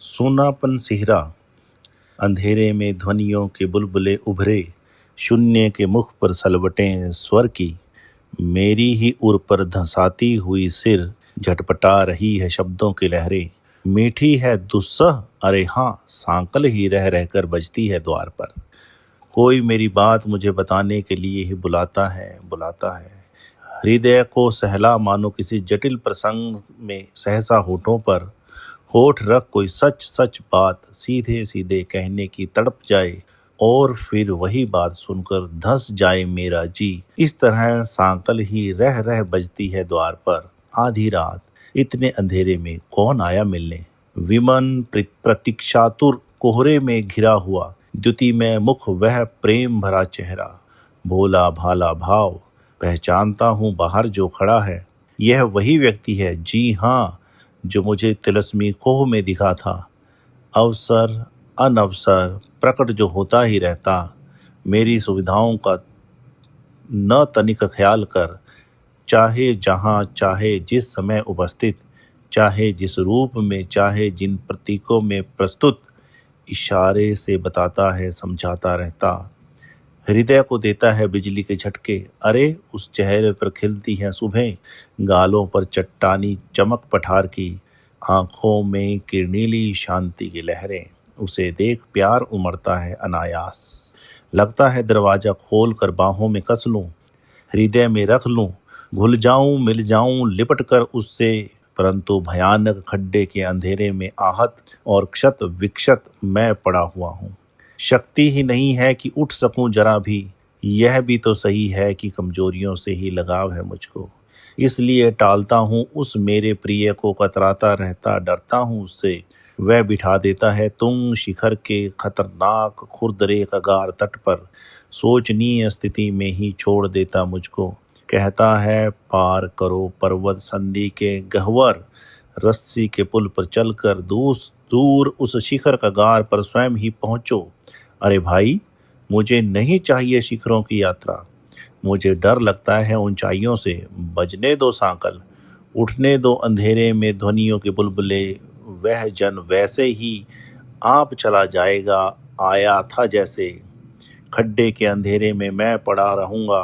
सूनापन सिहरा, अंधेरे में ध्वनियों के बुलबुले उभरे, शून्य के मुख पर सलवटें स्वर की, मेरी ही उर पर धंसाती हुई सिर झटपटा रही है शब्दों की लहरें। मीठी है दुस्सह, अरे हाँ, सांकल ही रह रहकर बजती है द्वार पर। कोई मेरी बात मुझे बताने के लिए ही बुलाता है, बुलाता है। हृदय को सहला मानो किसी जटिल प्रसंग में सहसा होठों पर होठ रख कोई सच सच बात सीधे सीधे कहने की तड़प जाए, और फिर वही बात सुनकर धंस जाए मेरा जी। इस तरह सांकल ही रह रह बजती है द्वार पर। आधी रात, इतने अंधेरे में कौन आया मिलने। विमन प्रतीक्षातुर कोहरे में घिरा हुआ, द्युति में मुख वह प्रेम भरा चेहरा, भोला भाला भाव। पहचानता हूँ बाहर जो खड़ा है, यह वही व्यक्ति है, जी हाँ, जो मुझे तिलस्मी कोह में दिखा था। अवसर अनवसर प्रकट जो होता ही रहता, मेरी सुविधाओं का न तनिक ख्याल कर, चाहे जहाँ चाहे जिस समय उपस्थित, चाहे जिस रूप में, चाहे जिन प्रतीकों में प्रस्तुत, इशारे से बताता है, समझाता रहता। हृदय को देता है बिजली के झटके। अरे उस चेहरे पर खिलती है सुबह, गालों पर चट्टानी चमक पठार की, आंखों में किरनीली शांति की लहरें। उसे देख प्यार उमड़ता है अनायास। लगता है दरवाजा खोल कर बाहों में कस लूं, हृदय में रख लूं, घुल जाऊं, मिल जाऊं, लिपट कर उससे। परंतु भयानक खड्डे के अंधेरे में आहत और क्षत विक्षत मैं पड़ा हुआ हूँ। शक्ति ही नहीं है कि उठ सकूं जरा भी। यह भी तो सही है कि कमजोरियों से ही लगाव है मुझको, इसलिए टालता हूँ उस मेरे प्रिय को, कतराता रहता, डरता हूँ उससे। वह बिठा देता है तुंग शिखर के खतरनाक खुरदरे कगार तट पर, सोचनीय स्थिति में ही छोड़ देता मुझको। कहता है पार करो पर्वत संधि के गह्वर, रस्सी के पुल पर चलकर दूर उस शिखर कगार पर स्वयं ही पहुंचो। अरे भाई, मुझे नहीं चाहिए शिखरों की यात्रा, मुझे डर लगता है ऊंचाइयों से। बजने दो सांकल, उठने दो अंधेरे में ध्वनियों के बुलबुले। वह जन वैसे ही आप चला जाएगा, आया था जैसे। खड्डे के अंधेरे में मैं पड़ा रहूंगा,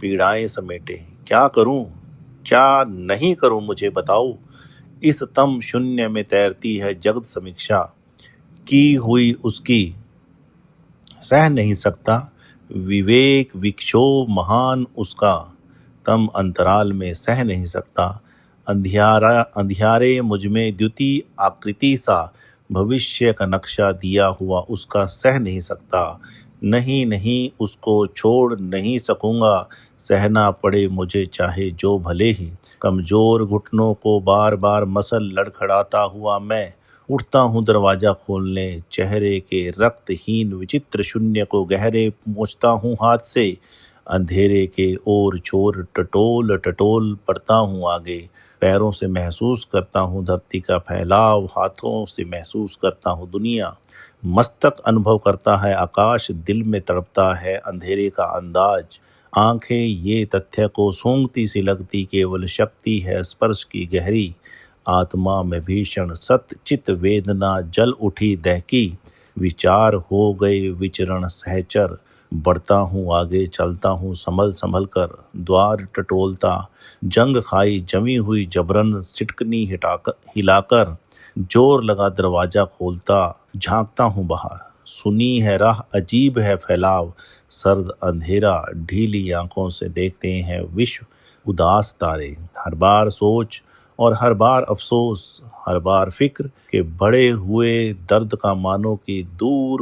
पीड़ाएं समेटे। क्या करूं, क्या नहीं करूं, मुझे बताओ। इस तम शून्य में तैरती है जगत समीक्षा की हुई उसकी, सह नहीं सकता विवेक विक्षोभ महान उसका, तम अंतराल में सह नहीं सकता। अंधियारे मुझमें द्युति आकृति सा भविष्य का नक्शा दिया हुआ उसका सह नहीं सकता। नहीं नहीं, उसको छोड़ नहीं सकूंगा, सहना पड़े मुझे चाहे जो भले ही। कमजोर घुटनों को बार बार मसल लड़खड़ाता हुआ मैं उठता हूँ दरवाजा खोलने। चेहरे के रक्तहीन विचित्र शून्य को गहरे पोंछता हूँ हाथ से। अंधेरे के ओर छोर टटोल टटोल पड़ता हूँ आगे। पैरों से महसूस करता हूँ धरती का फैलाव, हाथों से महसूस करता हूँ दुनिया। मस्तक अनुभव करता है आकाश, दिल में तड़पता है अंधेरे का अंदाज। आंखें ये तथ्य को सूंघती सी लगती, केवल शक्ति है स्पर्श की गहरी। आत्मा में भीषण सत चित वेदना जल उठी दहकी, विचार हो गए विचरण सहचर। बढ़ता हूँ आगे, चलता हूँ संभल संभल कर, द्वार टटोलता, जंग खाई जमी हुई जबरन सिटकनी हिलाकर, जोर लगा दरवाजा खोलता, झांकता हूँ बाहर। सुनी है राह, अजीब है फैलाव, सर्द अंधेरा, ढीली आंखों से देखते हैं विश्व उदास तारे। हर बार सोच और हर बार अफसोस, हर बार फिक्र के बड़े हुए दर्द का, मानो कि दूर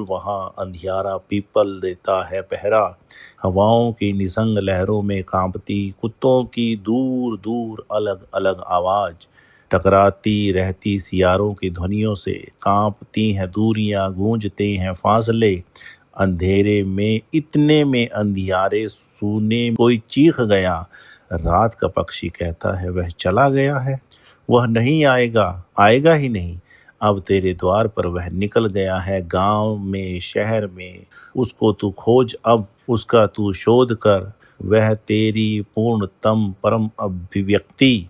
वहाँ अंधियारा पीपल देता है पहरा। हवाओं की निसंग लहरों में कांपती, कुत्तों की दूर दूर अलग अलग आवाज, टकराती रहती सियारों की ध्वनियों से। कांपती हैं दूरियां, गूंजते हैं फासले। अंधेरे में, इतने में अंधियारे सूने कोई चीख गया। रात का पक्षी कहता है वह चला गया है, वह नहीं आएगा, आएगा ही नहीं। अब तेरे द्वार पर वह निकल गया है, गांव में शहर में। उसको तू खोज, अब उसका तू शोध कर। वह तेरी पूर्णतम परम अभिव्यक्ति,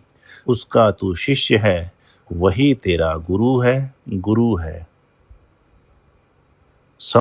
उसका तू शिष्य है। वही तेरा गुरु है, गुरु है।